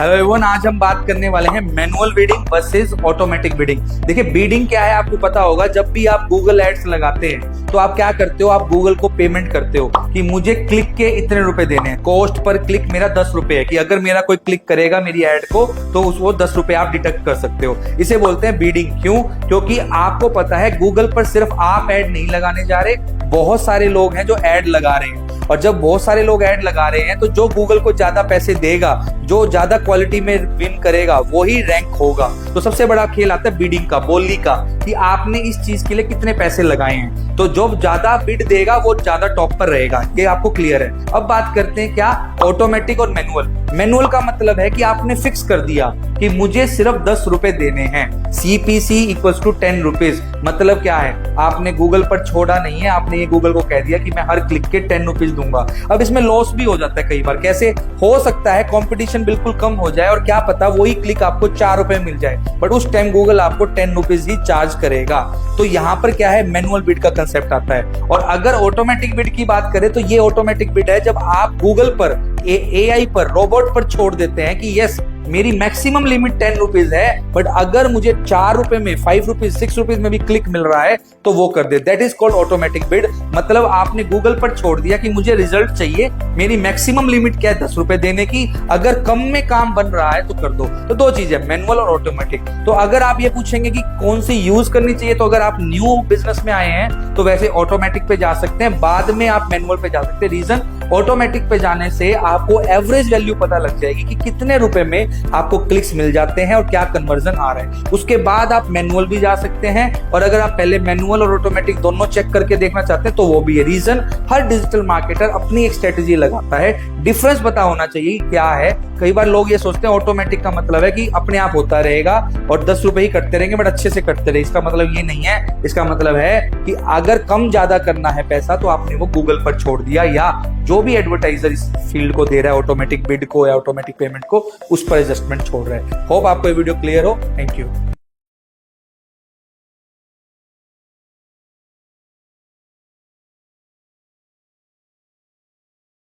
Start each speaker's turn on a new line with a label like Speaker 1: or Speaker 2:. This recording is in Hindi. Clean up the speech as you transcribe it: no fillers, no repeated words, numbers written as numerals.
Speaker 1: हेलो एवरीवन, आज हम बात करने वाले हैं manual bidding versus automatic bidding. देखिए, बिडिंग क्या है आपको पता होगा। जब भी आप गूगल एड्स लगाते हैं तो आप क्या करते हो, आप गूगल को पेमेंट करते हो कि मुझे क्लिक के इतने रुपए देने हैं। कॉस्ट पर क्लिक मेरा 10 रुपए है कि अगर मेरा कोई क्लिक करेगा मेरी एड को तो वो 10 रुपए आप डिडक्ट कर सकते हो। इसे बोलते हैं बिडिंग। क्यों? क्योंकि आपको पता है गूगल पर सिर्फ आप एड नहीं लगाने जा रहे, बहुत सारे लोग हैं जो एड लगा रहे हैं। और जब बहुत सारे लोग ऐड लगा रहे हैं तो जो गूगल को ज्यादा पैसे देगा, जो ज्यादा क्वालिटी में विन करेगा, वो ही रैंक होगा। तो सबसे बड़ा खेल आता है बिडिंग का, बोली का, कि आपने इस चीज के लिए कितने पैसे लगाए हैं। तो जो ज्यादा बिड देगा वो ज्यादा टॉप पर रहेगा। ये आपको क्लियर है। अब बात करते हैं क्या ऑटोमेटिक और मैनुअल। मैनुअल का मतलब है कि आपने फिक्स कर दिया कि मुझे सिर्फ 10 रुपए देने हैं। CPC equals to 10 rupees. मतलब क्या है, आपने गूगल पर छोड़ा नहीं है, आपने ये गूगल को कह दिया कि मैं हर क्लिक के 10 रुपीज दूंगा। अब इसमें लॉस भी हो जाता है कई बार। कैसे हो सकता है, कंपटीशन बिल्कुल कम हो जाए और क्या पता वही क्लिक आपको 4 रुपए मिल जाए, बट उस टाइम गूगल आपको 10 रुपीज ही चार्ज करेगा। तो यहाँ पर क्या है, मैनुअल बिड का कंसेप्ट आता है। और अगर ऑटोमेटिक बिड की बात करें तो ये ऑटोमेटिक बिड है जब आप गूगल पर AI पर, रोबोट पर छोड़ देते हैं कि यस मेरी मैक्सिमम लिमिट 10 रुपीज है, बट अगर मुझे 4 रुपए में, 5 रुपीज, 6 रुपीज में भी क्लिक मिल रहा है तो वो कर दे। That is called automatic bid. मतलब आपने गूगल पर छोड़ दिया कि मुझे रिजल्ट चाहिए, मेरी मैक्सिमम लिमिट क्या है 10 रुपए देने की, अगर कम में काम बन रहा है तो कर दो। तो दो चीज है, मैनुअल और ऑटोमेटिक। तो अगर आप ये पूछेंगे कि कौन सी यूज करनी चाहिए, तो अगर आप न्यू बिजनेस में आए हैं तो वैसे ऑटोमेटिक पे जा सकते हैं, बाद में आप मैनुअल पे जा सकते हैं। रीजन, ऑटोमेटिक पे जाने से आपको एवरेज वैल्यू पता लग जाएगी कि कितने रुपए में आपको क्लिक्स मिल जाते हैं और क्या कन्वर्जन आ रहा है। उसके बाद आप मैनुअल भी जा सकते हैं, और अगर आप पहले मैनुअल और ऑटोमेटिक दोनों चेक करके देखना चाहते हैं तो वो भी है। रीजन, हर डिजिटल मार्केटर अपनी एक स्ट्रेटेजी लगाता है। डिफरेंस पता होना चाहिए क्या है। कई बार लोग ये सोचते हैं ऑटोमेटिक का मतलब है कि अपने आप होता रहेगा और 10 रुपए ही कटते रहेंगे, बट अच्छे से कटते रहे। इसका मतलब ये नहीं है। इसका मतलब है कि अगर कम ज्यादा करना है पैसा तो आपने वो गूगल पर छोड़ दिया, या जो भी एडवर्टाइजर इस फील्ड को दे रहा है, ऑटोमेटिक बिड को या ऑटोमेटिक पेमेंट को, उस पर एडजस्टमेंट छोड़ रहा है। होप आपको ये वीडियो क्लियर हो। Thank you.